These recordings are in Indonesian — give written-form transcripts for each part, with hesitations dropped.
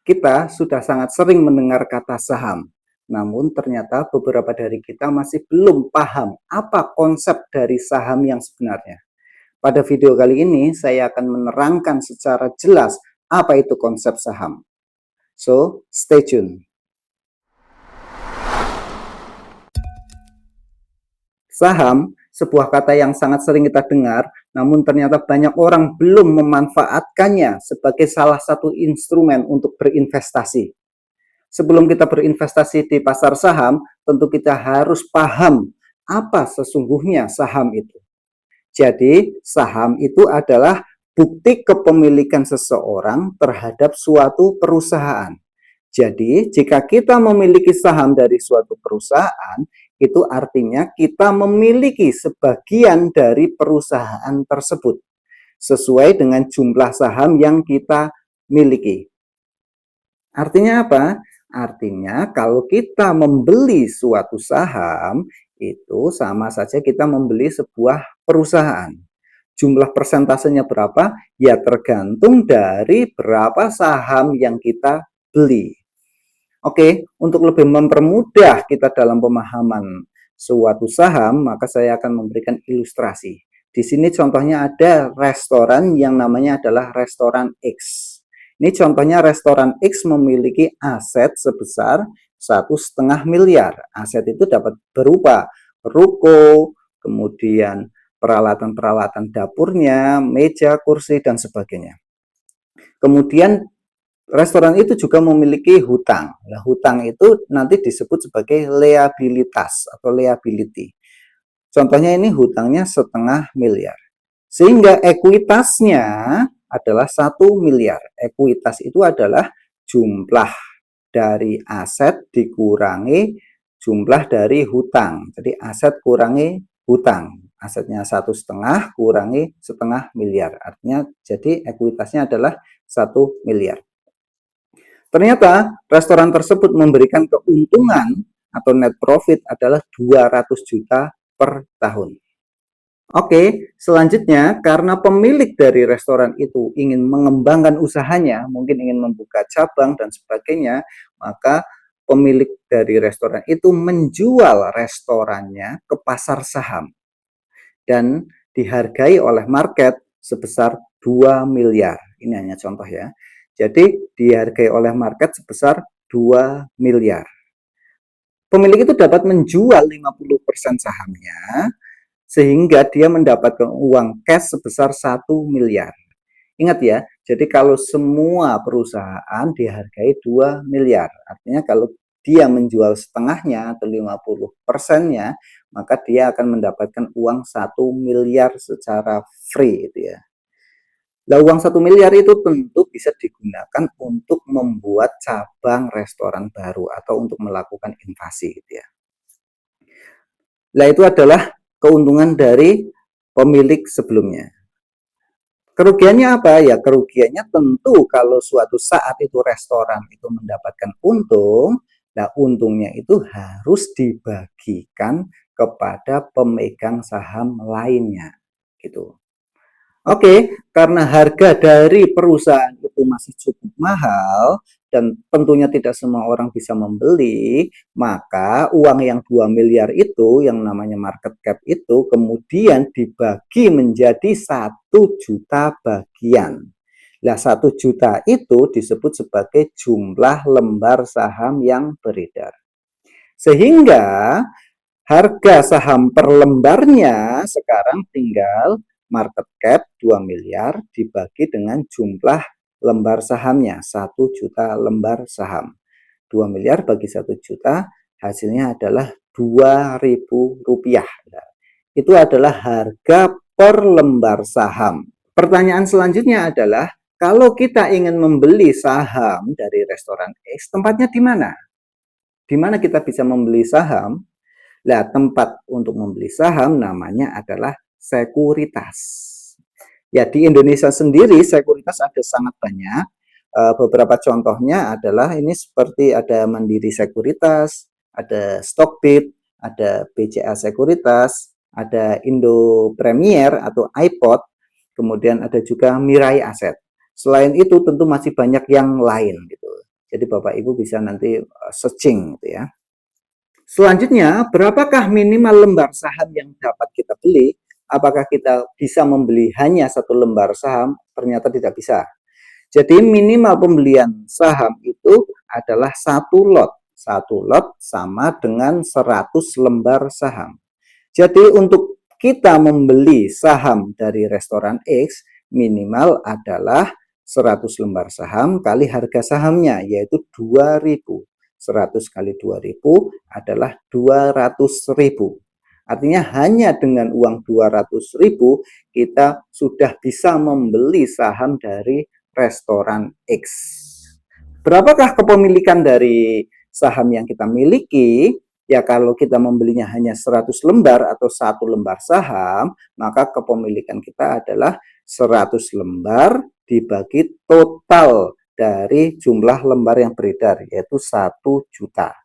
Kita sudah sangat sering mendengar kata saham, namun ternyata beberapa dari kita masih belum paham apa konsep dari saham yang sebenarnya. Pada video kali ini, saya akan menerangkan secara jelas apa itu konsep saham. So, stay tune. Saham, sebuah kata yang sangat sering kita dengar, namun ternyata banyak orang belum memanfaatkannya sebagai salah satu instrumen untuk berinvestasi. Sebelum kita berinvestasi di pasar saham, tentu kita harus paham apa sesungguhnya saham itu. Jadi, saham itu adalah bukti kepemilikan seseorang terhadap suatu perusahaan. Jadi, jika kita memiliki saham dari suatu perusahaan, itu artinya kita memiliki sebagian dari perusahaan tersebut sesuai dengan jumlah saham yang kita miliki. Artinya apa? Artinya kalau kita membeli suatu saham, itu sama saja kita membeli sebuah perusahaan. Jumlah persentasenya berapa? Ya tergantung dari berapa saham yang kita beli. Oke, untuk lebih mempermudah kita dalam pemahaman suatu saham, maka saya akan memberikan ilustrasi. Di sini contohnya ada restoran yang namanya adalah restoran X. Ini contohnya restoran X memiliki aset sebesar 1,5 miliar. Aset itu dapat berupa ruko, kemudian peralatan-peralatan dapurnya, meja, kursi, dan sebagainya. Kemudian restoran itu juga memiliki hutang. Nah, hutang itu nanti disebut sebagai liabilitas atau liability. Contohnya ini hutangnya 1,5 miliar. Sehingga ekuitasnya adalah 1 miliar. Ekuitas itu adalah jumlah dari aset dikurangi jumlah dari hutang. Jadi aset kurangi hutang. Asetnya 1,5 kurangi 1,5 miliar. Artinya jadi ekuitasnya adalah 1 miliar. Ternyata restoran tersebut memberikan keuntungan atau net profit adalah 200 juta per tahun. Oke, selanjutnya karena pemilik dari restoran itu ingin mengembangkan usahanya, mungkin ingin membuka cabang dan sebagainya, maka pemilik dari restoran itu menjual restorannya ke pasar saham dan dihargai oleh market sebesar 2 miliar. Ini hanya contoh ya. Jadi dihargai oleh market sebesar 2 miliar. Pemilik itu dapat menjual 50% sahamnya sehingga dia mendapatkan uang cash sebesar 1 miliar. Ingat ya, jadi kalau semua perusahaan dihargai 2 miliar, artinya kalau dia menjual setengahnya atau 50%-nya, maka dia akan mendapatkan uang 1 miliar secara free itu ya. Nah, uang 1 miliar itu tentu bisa digunakan untuk membuat cabang restoran baru atau untuk melakukan invasi gitu ya. Nah, itu adalah keuntungan dari pemilik sebelumnya. Kerugiannya apa? Ya kerugiannya tentu kalau suatu saat itu restoran itu mendapatkan untung, nah untungnya itu harus dibagikan kepada pemegang saham lainnya gitu. Oke, karena harga dari perusahaan itu masih cukup mahal dan tentunya tidak semua orang bisa membeli, maka uang yang 2 miliar itu yang namanya market cap itu kemudian dibagi menjadi 1 juta bagian. Nah, 1 juta itu disebut sebagai jumlah lembar saham yang beredar. Sehingga harga saham per lembarnya sekarang tinggal market cap 2 miliar dibagi dengan jumlah lembar sahamnya 1 juta lembar saham. 2 miliar bagi 1 juta hasilnya adalah Rp2.000. Nah, itu adalah harga per lembar saham. Pertanyaan selanjutnya adalah kalau kita ingin membeli saham dari restoran X, tempatnya di mana? Di mana kita bisa membeli saham? Nah, tempat untuk membeli saham namanya adalah sekuritas. Ya, di Indonesia sendiri sekuritas ada sangat banyak. Beberapa contohnya adalah ini seperti ada Mandiri Sekuritas, ada Stockbit, ada BCA Sekuritas, ada Indo Premier atau iPod, kemudian ada juga Mirai Aset. Selain itu tentu masih banyak yang lain gitu. Jadi Bapak Ibu bisa nanti searching gitu ya. Selanjutnya, berapakah minimal lembar saham yang dapat kita beli? Apakah kita bisa membeli hanya satu lembar saham? Ternyata tidak bisa. Jadi minimal pembelian saham itu adalah satu lot. Satu lot sama dengan 100 lembar saham. Jadi untuk kita membeli saham dari restoran X, minimal adalah 100 lembar saham kali harga sahamnya, yaitu 2.000. 100 kali 2.000 adalah 200.000. Artinya hanya dengan uang 200.000 kita sudah bisa membeli saham dari restoran X. Berapakah kepemilikan dari saham yang kita miliki? Ya kalau kita membelinya hanya 100 lembar atau satu lembar saham, maka kepemilikan kita adalah 100 lembar dibagi total dari jumlah lembar yang beredar, yaitu 1 juta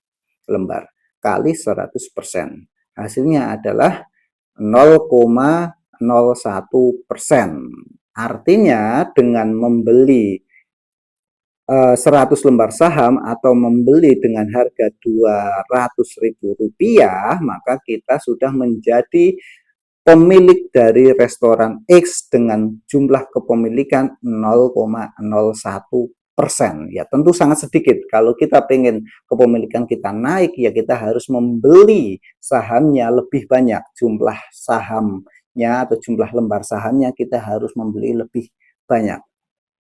lembar kali 100%. Hasilnya adalah 0,01%. Artinya dengan membeli 100 lembar saham atau membeli dengan harga Rp200.000, maka kita sudah menjadi pemilik dari restoran X dengan jumlah kepemilikan 0,01%. Ya tentu sangat sedikit. Kalau kita pengen kepemilikan kita naik, ya kita harus membeli sahamnya lebih banyak. Jumlah sahamnya atau jumlah lembar sahamnya kita harus membeli lebih banyak.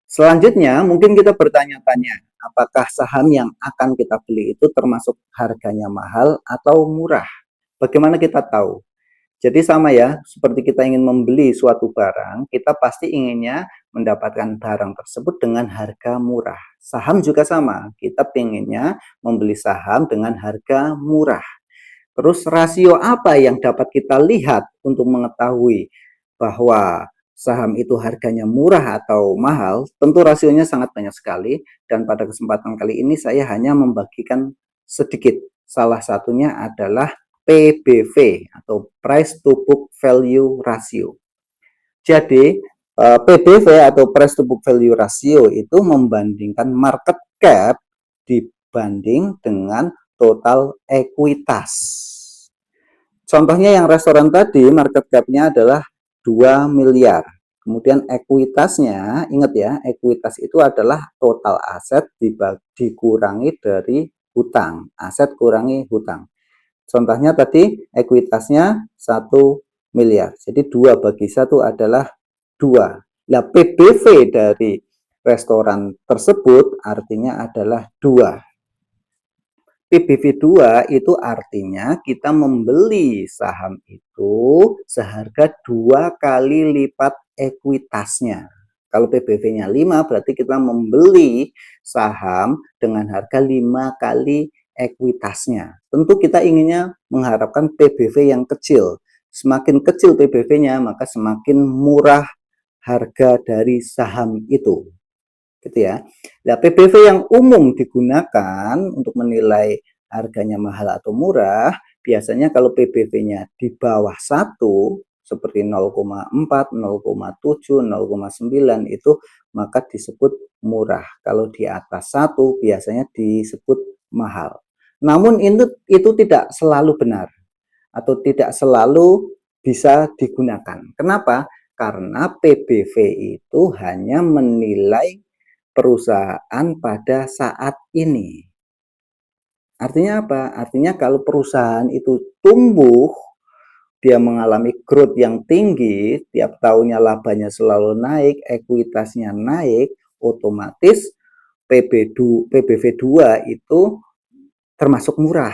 Selanjutnya, mungkin kita bertanya-tanya, apakah saham yang akan kita beli itu termasuk harganya mahal atau murah? Bagaimana kita tahu? Jadi sama ya, seperti kita ingin membeli suatu barang, kita pasti inginnya mendapatkan barang tersebut dengan harga murah. Saham juga sama, kita inginnya membeli saham dengan harga murah. Terus rasio apa yang dapat kita lihat untuk mengetahui bahwa saham itu harganya murah atau mahal? Tentu rasionya sangat banyak sekali, dan pada kesempatan kali ini saya hanya membagikan sedikit. Salah satunya adalah PBV atau Price to Book Value Ratio. Jadi PBV atau Price to Book Value Ratio itu membandingkan market cap dibanding dengan total ekuitas. Contohnya yang restoran tadi market cap-nya adalah 2 miliar. Kemudian ekuitasnya, ingat ya, ekuitas itu adalah total aset dikurangi dari hutang. Aset kurangi hutang. Contohnya tadi ekuitasnya 1 miliar. Jadi 2 bagi 1 adalah 2. Nah, PBV dari restoran tersebut artinya adalah 2. PBV 2 itu artinya kita membeli saham itu seharga 2 kali lipat ekuitasnya. Kalau PBV-nya 5 berarti kita membeli saham dengan harga 5 kali ekuitasnya. Tentu kita inginnya mengharapkan PBV yang kecil. Semakin kecil PBV-nya maka semakin murah harga dari saham itu. Gitu ya. Nah, PBV yang umum digunakan untuk menilai harganya mahal atau murah, biasanya kalau PBV-nya di bawah 1, seperti 0,4, 0,7, 0,9 itu maka disebut murah. Kalau di atas 1 biasanya disebut mahal. Namun itu tidak selalu benar atau tidak selalu bisa digunakan. Kenapa? Karena PBV itu hanya menilai perusahaan pada saat ini. Artinya apa? Artinya kalau perusahaan itu tumbuh, dia mengalami growth yang tinggi, tiap tahunnya labanya selalu naik, ekuitasnya naik, otomatis PBV2 itu termasuk murah.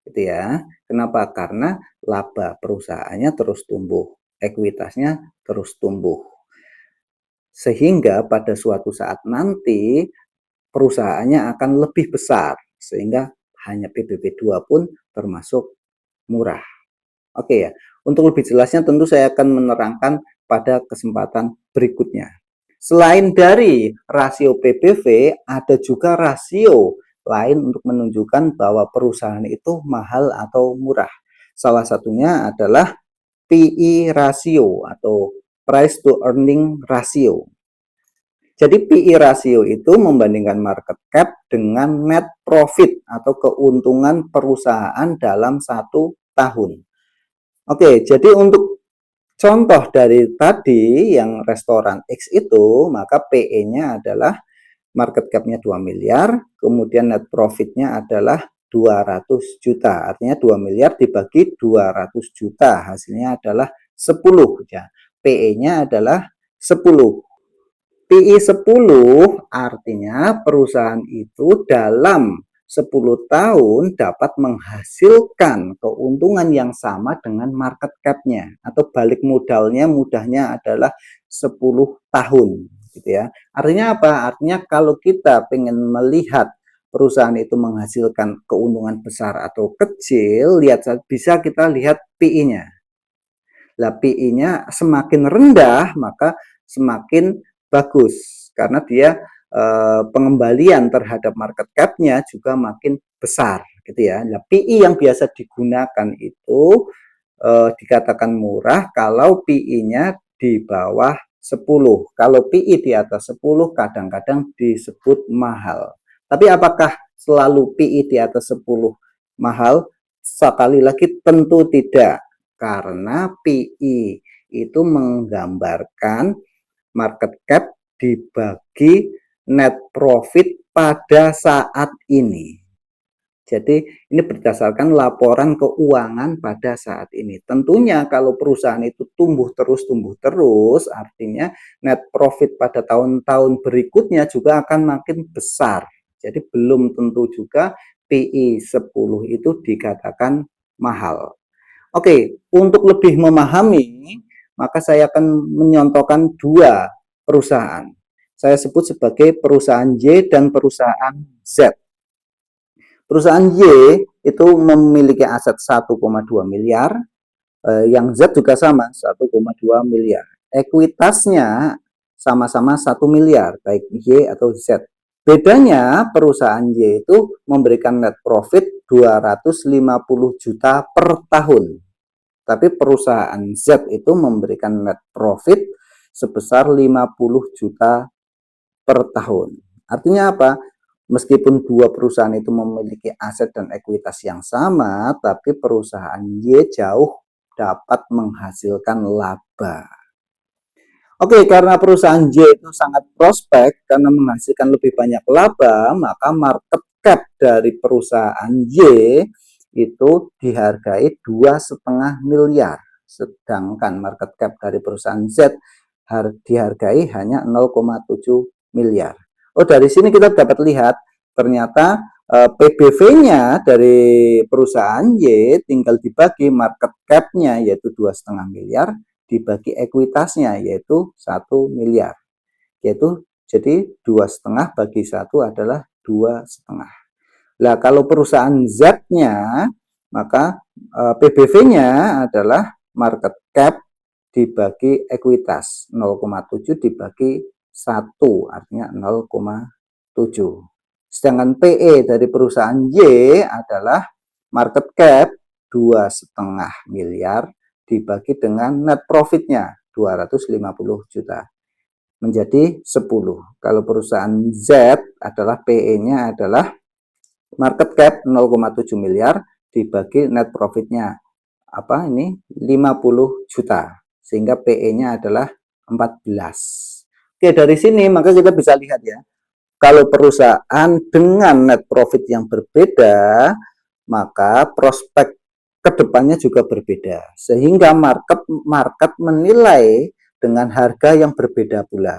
Gitu ya. Kenapa? Karena laba perusahaannya terus tumbuh, ekuitasnya terus tumbuh. Sehingga pada suatu saat nanti perusahaannya akan lebih besar, sehingga hanya PBV2 pun termasuk murah. Oke ya, untuk lebih jelasnya tentu saya akan menerangkan pada kesempatan berikutnya. Selain dari rasio PBV, ada juga rasio lain untuk menunjukkan bahwa perusahaan itu mahal atau murah. Salah satunya adalah PE ratio atau Price to Earning Ratio. Jadi PE rasio itu membandingkan market cap dengan net profit atau keuntungan perusahaan dalam 1 tahun. Oke, jadi untuk contoh dari tadi yang restoran X itu, maka PE-nya adalah market cap-nya 2 miliar, kemudian net profit-nya adalah 200 juta. Artinya 2 miliar dibagi 200 juta, hasilnya adalah 10 ya. PE-nya adalah 10. PI 10 artinya perusahaan itu dalam 10 tahun dapat menghasilkan keuntungan yang sama dengan market cap-nya, atau balik modalnya mudahnya adalah 10 tahun gitu ya. Artinya apa? Artinya kalau kita pengen melihat perusahaan itu menghasilkan keuntungan besar atau kecil, bisa kita lihat PI-nya. Lah PI-nya semakin rendah maka semakin bagus, karena dia pengembalian terhadap market cap-nya juga makin besar gitu ya. Nah, PI yang biasa digunakan itu dikatakan murah kalau PI-nya di bawah 10. Kalau PI di atas 10 kadang-kadang disebut mahal. Tapi apakah selalu PI di atas 10 mahal? Sekali lagi tentu tidak, karena PI itu menggambarkan market cap dibagi net profit pada saat ini. Jadi ini berdasarkan laporan keuangan pada saat ini. Tentunya kalau perusahaan itu tumbuh terus, artinya net profit pada tahun-tahun berikutnya juga akan makin besar. Jadi belum tentu juga PI 10 itu dikatakan mahal. Oke, untuk lebih memahami, maka saya akan menyontohkan 2 perusahaan. Saya sebut sebagai perusahaan Y dan perusahaan Z. Perusahaan Y itu memiliki aset 1,2 miliar, yang Z juga sama 1,2 miliar. Ekuitasnya sama-sama 1 miliar, baik Y atau Z. Bedanya perusahaan Y itu memberikan net profit 250 juta per tahun. Tapi perusahaan Z itu memberikan net profit sebesar 50 juta per tahun. Artinya apa? Meskipun dua perusahaan itu memiliki aset dan ekuitas yang sama, tapi perusahaan Y jauh dapat menghasilkan laba. Oke, karena perusahaan Y itu sangat prospek karena menghasilkan lebih banyak laba, maka market cap dari perusahaan Y itu dihargai 2,5 miliar. Sedangkan market cap dari perusahaan Z dihargai hanya 0,7 miliar. Oh, dari sini kita dapat lihat ternyata PBV-nya dari perusahaan Y tinggal dibagi market cap-nya yaitu 2,5 miliar dibagi ekuitasnya yaitu 1 miliar. Yaitu jadi 2,5 bagi 1 adalah 2,5. Nah, kalau perusahaan Z-nya maka PBV-nya adalah market cap dibagi ekuitas 0,7 dibagi 1 artinya 0,7. Sedangkan PE dari perusahaan Y adalah market cap 2,5 miliar dibagi dengan net profitnya 250 juta menjadi 10. Kalau perusahaan Z adalah PE-nya adalah market cap 0,7 miliar dibagi net profitnya 50 juta, sehingga PE-nya adalah 14. Oke, dari sini maka kita bisa lihat ya, kalau perusahaan dengan net profit yang berbeda, maka prospek kedepannya juga berbeda, sehingga market menilai dengan harga yang berbeda pula.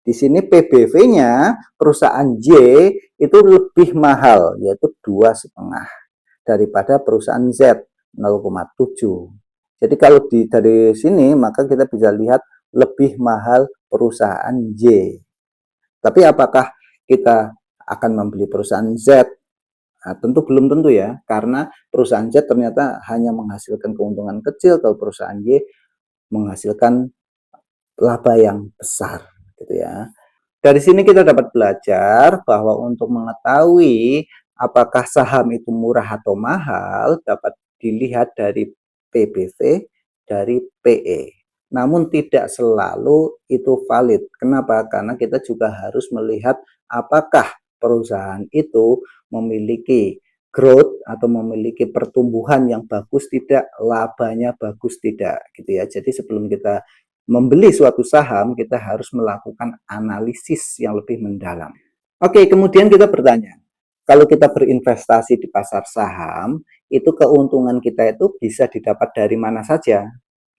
Di sini PBV-nya perusahaan Y itu lebih mahal, yaitu 2,5 daripada perusahaan Z 0,7. Jadi kalau dari sini maka kita bisa lihat lebih mahal perusahaan Y. Tapi apakah kita akan membeli perusahaan Z? Nah, tentu belum tentu ya, karena perusahaan Z ternyata hanya menghasilkan keuntungan kecil, kalau perusahaan Y menghasilkan laba yang besar gitu ya. Dari sini kita dapat belajar bahwa untuk mengetahui apakah saham itu murah atau mahal dapat dilihat dari PBV, dari PE. namun tidak selalu itu valid. Kenapa? Karena kita juga harus melihat apakah perusahaan itu memiliki growth atau memiliki pertumbuhan yang bagus tidak, labanya bagus tidak, gitu ya. Jadi sebelum kita membeli suatu saham, kita harus melakukan analisis yang lebih mendalam. Oke, kemudian kita bertanya, kalau kita berinvestasi di pasar saham, itu keuntungan kita itu bisa didapat dari mana saja?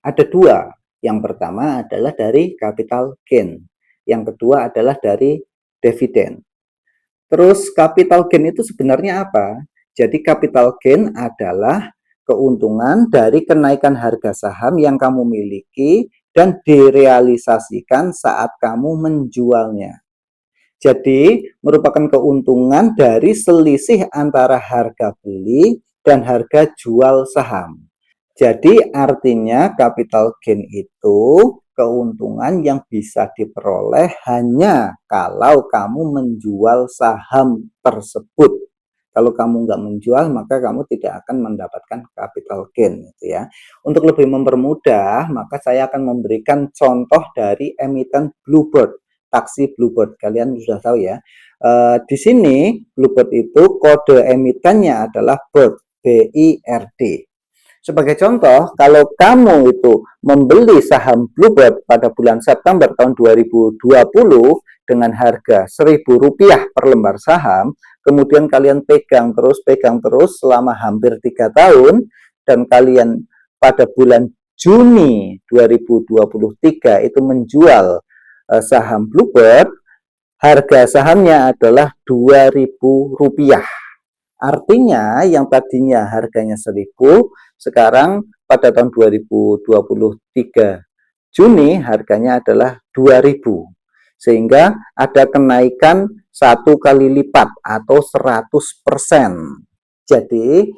Ada dua. Yang pertama adalah dari capital gain. Yang kedua adalah dari dividen. Terus capital gain itu sebenarnya apa? Jadi capital gain adalah keuntungan dari kenaikan harga saham yang kamu miliki dan direalisasikan saat kamu menjualnya. Jadi merupakan keuntungan dari selisih antara harga beli dan harga jual saham. Jadi artinya capital gain itu keuntungan yang bisa diperoleh hanya kalau kamu menjual saham tersebut. Kalau kamu nggak menjual, maka kamu tidak akan mendapatkan capital gain, gitu ya. Untuk lebih mempermudah, maka saya akan memberikan contoh dari emiten Bluebird, taksi Bluebird. Kalian sudah tahu ya. Di sini Bluebird itu kode emitennya adalah BIRD, BIRD. Sebagai contoh, kalau kamu itu membeli saham Bluebird pada bulan September tahun 2020 dengan harga Rp1.000 per lembar saham, kemudian kalian pegang terus selama hampir 3 tahun, dan kalian pada bulan Juni 2023 itu menjual saham Bluebird, harga sahamnya adalah Rp2.000. Artinya yang tadinya harganya 1.000, sekarang pada tahun 2023 Juni harganya adalah 2.000. Sehingga ada kenaikan 1 kali lipat atau 100%. Jadi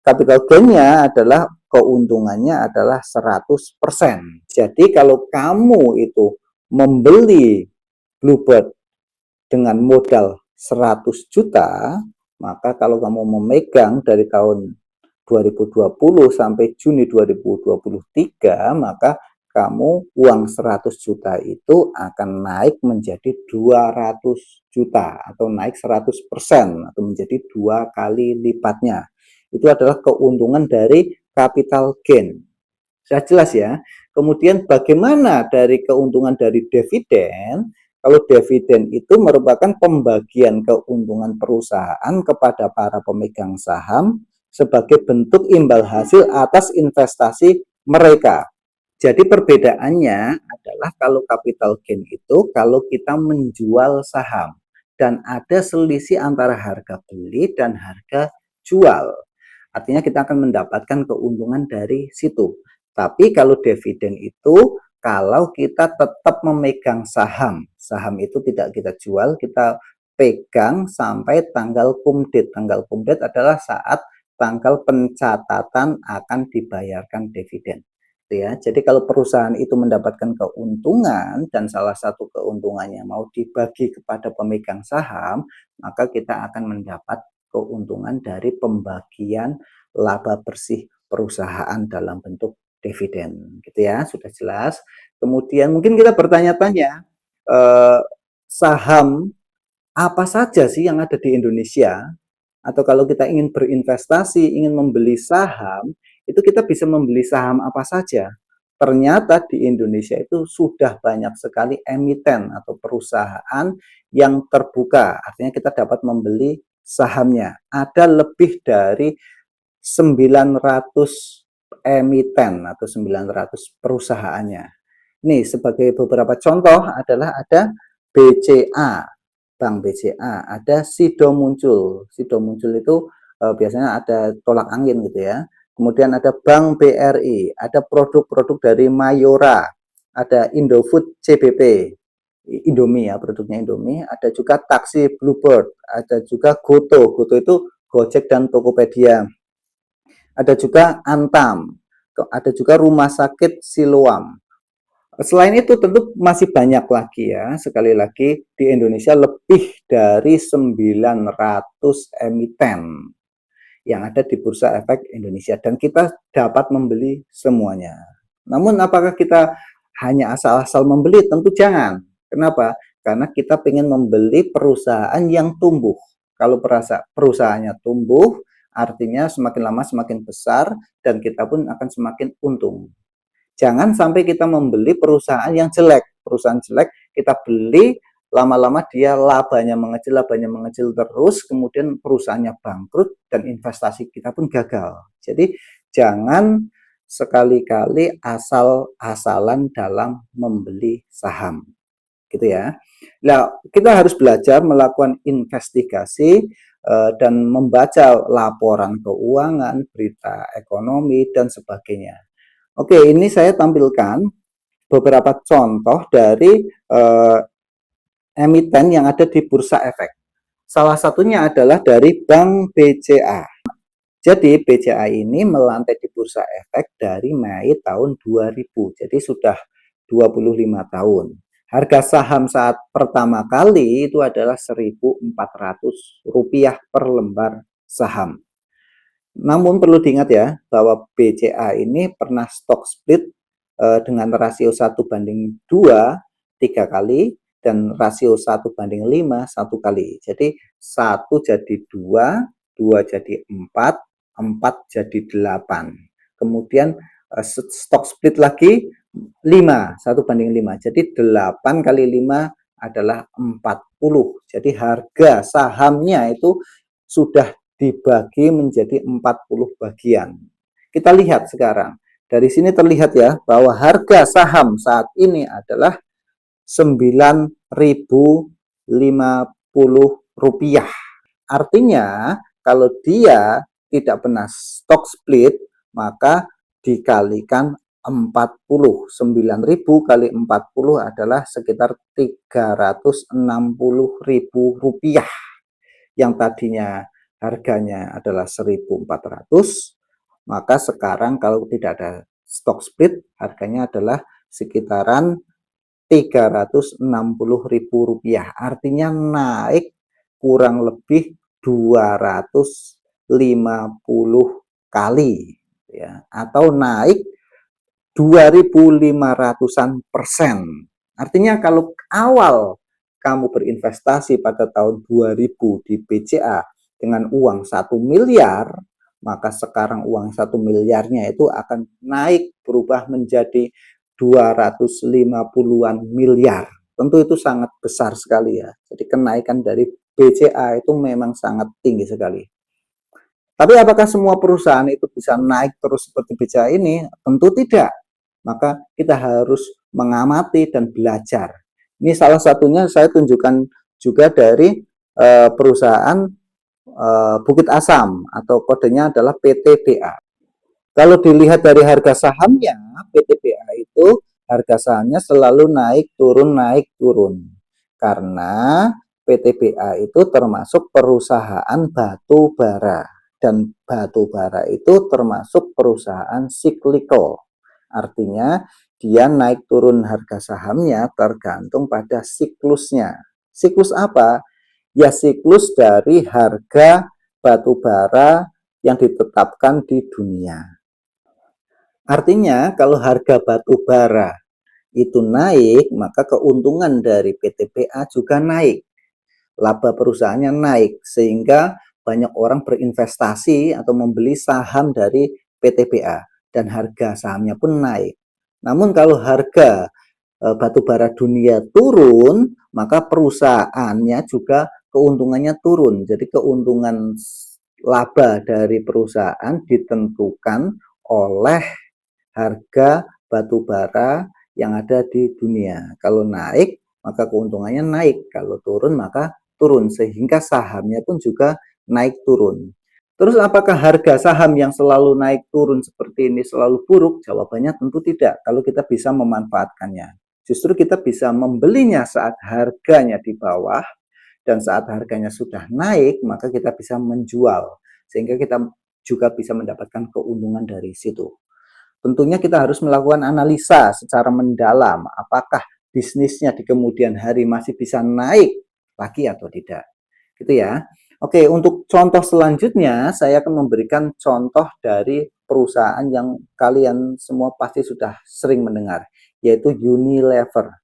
capital gain-nya adalah keuntungannya adalah 100%. Jadi kalau kamu itu membeli Bluebird dengan modal 100 juta, maka kalau kamu memegang dari tahun 2020 sampai Juni 2023, maka kamu uang 100 juta itu akan naik menjadi 200 juta atau naik 100% atau menjadi 2 kali lipatnya. Itu adalah keuntungan dari capital gain. Sudah jelas ya. Kemudian bagaimana dari keuntungan dari dividen? Kalau dividen itu merupakan pembagian keuntungan perusahaan kepada para pemegang saham sebagai bentuk imbal hasil atas investasi mereka. Jadi perbedaannya adalah kalau capital gain itu kalau kita menjual saham dan ada selisih antara harga beli dan harga jual. Artinya kita akan mendapatkan keuntungan dari situ. Tapi kalau dividen itu kalau kita tetap memegang saham, saham itu tidak kita jual, kita pegang sampai tanggal cum date. Tanggal cum date adalah saat tanggal pencatatan akan dibayarkan dividen. Ya, jadi kalau perusahaan itu mendapatkan keuntungan dan salah satu keuntungannya mau dibagi kepada pemegang saham, maka kita akan mendapat keuntungan dari pembagian laba bersih perusahaan dalam bentuk dividen, gitu ya, sudah jelas. Kemudian mungkin kita bertanya-tanya, saham apa saja sih yang ada di Indonesia? Atau kalau kita ingin berinvestasi, ingin membeli saham, itu kita bisa membeli saham apa saja. Ternyata di Indonesia itu sudah banyak sekali emiten atau perusahaan yang terbuka. Artinya kita dapat membeli sahamnya. Ada lebih dari 900 emiten atau 900 perusahaannya. Nih, sebagai beberapa contoh adalah ada BCA, Bank BCA, ada Sido Muncul. Sido Muncul itu biasanya ada tolak angin gitu ya. Kemudian ada Bank BRI, ada produk-produk dari Mayora, ada Indofood CBP, Indomie ya, produknya Indomie, ada juga taksi Bluebird, ada juga Goto. Goto itu Gojek dan Tokopedia. Ada juga Antam, ada juga Rumah Sakit Siloam. Selain itu tentu masih banyak lagi ya. Sekali lagi di Indonesia lebih dari 900 emiten yang ada di Bursa Efek Indonesia dan kita dapat membeli semuanya. Namun apakah kita hanya asal-asal membeli? Tentu jangan. Kenapa? Karena kita ingin membeli perusahaan yang tumbuh. Kalau perusahaannya tumbuh, artinya semakin lama semakin besar dan kita pun akan semakin untung. Jangan sampai kita membeli perusahaan yang jelek. Perusahaan jelek kita beli, lama-lama dia labanya mengecil terus, kemudian perusahaannya bangkrut dan investasi kita pun gagal. Jadi jangan sekali-kali asal-asalan dalam membeli saham. Gitu ya. Nah, kita harus belajar melakukan investigasi dan membaca laporan keuangan, berita ekonomi, dan sebagainya. Oke, ini saya tampilkan beberapa contoh dari emiten yang ada di Bursa Efek. Salah satunya adalah dari Bank BCA. Jadi BCA ini melantai di Bursa Efek dari Mei tahun 2000. Jadi sudah 25 tahun. Harga saham saat pertama kali itu adalah Rp1.400 per lembar saham. Namun perlu diingat ya, bahwa BCA ini pernah stock split dengan rasio 1:2 3 kali, dan rasio 1:5 1 kali. Jadi 1 jadi 2, 2 jadi 4, 4 jadi 8. Kemudian stock split lagi 5, 1:5. Jadi 8 kali 5 adalah 40. Jadi harga sahamnya itu sudah dibagi menjadi 40 bagian. Kita lihat sekarang. Dari sini terlihat ya bahwa harga saham saat ini adalah Rp9.050. Artinya kalau dia tidak pernah stock split, maka dikalikan 40. 9.000 kali 40 adalah sekitar Rp360.000. Yang tadinya harganya adalah 1.400, maka sekarang kalau tidak ada stock split, harganya adalah sekitaran Rp360.000. Artinya naik kurang lebih 250 kali ya, atau naik 2.500%. Artinya kalau awal kamu berinvestasi pada tahun 2000 di BCA dengan uang 1 miliar, maka sekarang uang 1 miliarnya itu akan naik berubah menjadi 250-an miliar. Tentu itu sangat besar sekali ya. Jadi kenaikan dari BCA itu memang sangat tinggi sekali. Tapi apakah semua perusahaan itu bisa naik terus seperti BCA ini? Tentu tidak. Maka kita harus mengamati dan belajar. Ini salah satunya saya tunjukkan juga dari perusahaan Bukit Asam atau kodenya adalah PTBA. Kalau dilihat dari harga sahamnya, PTBA itu harga sahamnya selalu naik turun. Karena PTBA itu termasuk perusahaan batu bara. Dan batu bara itu termasuk perusahaan cyclical. Artinya dia naik turun harga sahamnya tergantung pada siklusnya. Siklus apa? Ya siklus dari harga batu bara yang ditetapkan di dunia. Artinya kalau harga batu bara itu naik, maka keuntungan dari PTBA juga naik. Laba perusahaannya naik, sehingga banyak orang berinvestasi atau membeli saham dari PTBA dan harga sahamnya pun naik. Namun kalau harga batubara dunia turun, maka perusahaannya juga keuntungannya turun. Jadi keuntungan laba dari perusahaan ditentukan oleh harga batubara yang ada di dunia. Kalau naik, maka keuntungannya naik. Kalau turun, maka turun. Sehingga sahamnya pun juga naik turun. Terus apakah harga saham yang selalu naik turun seperti ini selalu buruk? Jawabannya tentu tidak. Kalau kita bisa memanfaatkannya. Justru kita bisa membelinya saat harganya di bawah, dan saat harganya sudah naik, maka kita bisa menjual. Sehingga kita juga bisa mendapatkan keuntungan dari situ. Tentunya kita harus melakukan analisa secara mendalam, apakah bisnisnya di kemudian hari masih bisa naik lagi atau tidak. Gitu ya. Oke, untuk contoh selanjutnya saya akan memberikan contoh dari perusahaan yang kalian semua pasti sudah sering mendengar. yaitu Unilever.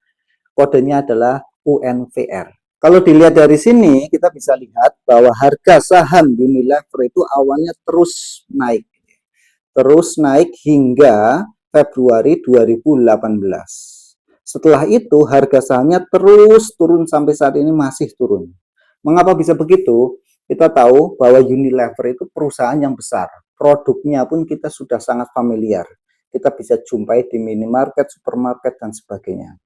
Kodenya adalah UNVR. Kalau dilihat dari sini, kita bisa lihat bahwa harga saham Unilever itu awalnya terus naik hingga Februari 2018. Setelah itu harga sahamnya terus turun sampai saat ini masih turun. Mengapa bisa begitu? Kita tahu bahwa Unilever itu perusahaan yang besar. Produknya pun kita sudah sangat familiar. Kita bisa jumpai di minimarket, supermarket, dan sebagainya.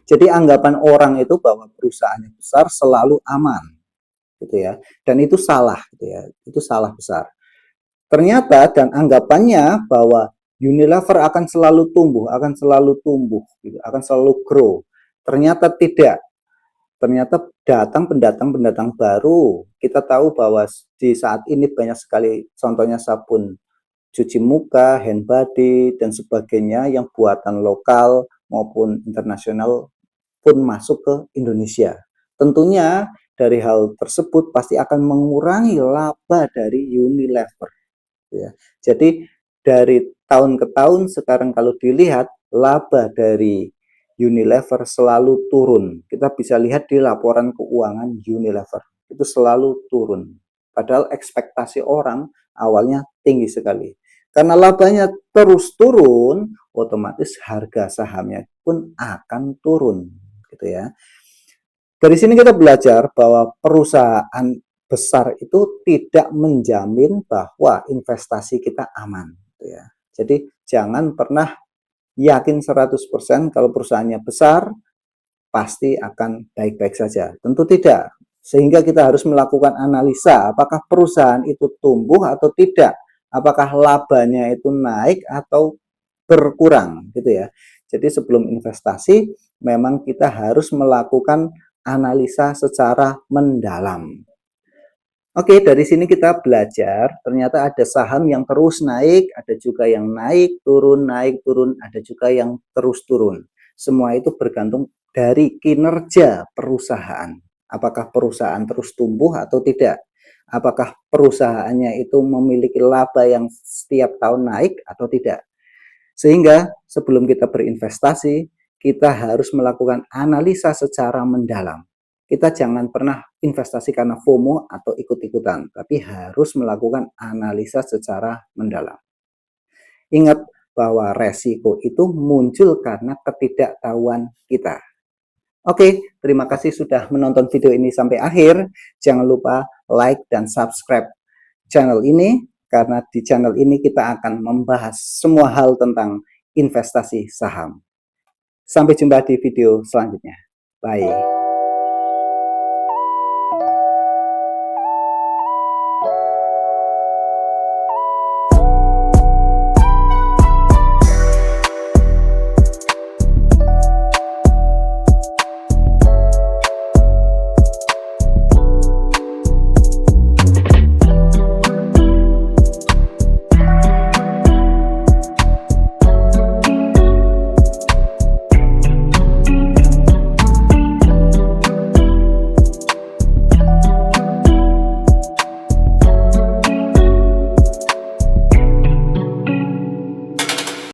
Jadi anggapan orang itu bahwa perusahaannya besar selalu aman, gitu ya. Dan itu salah, gitu ya. Itu salah besar. Ternyata dan anggapannya bahwa Unilever akan selalu tumbuh, gitu, akan selalu grow. Ternyata tidak. Ternyata datang pendatang baru. Kita tahu bahwa di saat ini banyak sekali, contohnya sabun cuci muka, hand body, dan sebagainya yang buatan lokal maupun internasional pun masuk ke Indonesia. Tentunya dari hal tersebut pasti akan mengurangi laba dari Unilever. Ya. Jadi dari tahun ke tahun sekarang kalau dilihat laba dari Unilever selalu turun. Kita bisa lihat di laporan keuangan Unilever itu selalu turun. Padahal ekspektasi orang awalnya tinggi sekali. Karena labanya terus turun, otomatis harga sahamnya pun akan turun, gitu ya. Dari sini kita belajar bahwa perusahaan besar itu tidak menjamin bahwa investasi kita aman, gitu ya. Jadi jangan pernah yakin 100% kalau perusahaannya besar pasti akan baik-baik saja. Tentu tidak. Sehingga kita harus melakukan analisa apakah perusahaan itu tumbuh atau tidak. Apakah labanya itu naik atau berkurang, gitu ya. Jadi sebelum investasi memang kita harus melakukan analisa secara mendalam. Oke, dari sini kita belajar ternyata ada saham yang terus naik, ada juga yang naik, turun, ada juga yang terus turun. Semua itu bergantung dari kinerja perusahaan. Apakah perusahaan terus tumbuh atau tidak? Apakah perusahaannya itu memiliki laba yang setiap tahun naik atau tidak? Sehingga sebelum kita berinvestasi, kita harus melakukan analisa secara mendalam. Kita jangan pernah investasi karena FOMO atau ikut-ikutan, tapi harus melakukan analisa secara mendalam. Ingat bahwa resiko itu muncul karena ketidaktahuan kita. Oke, terima kasih sudah menonton video ini sampai akhir. Jangan lupa like dan subscribe channel ini, karena di channel ini kita akan membahas semua hal tentang investasi saham. Sampai jumpa di video selanjutnya. Bye.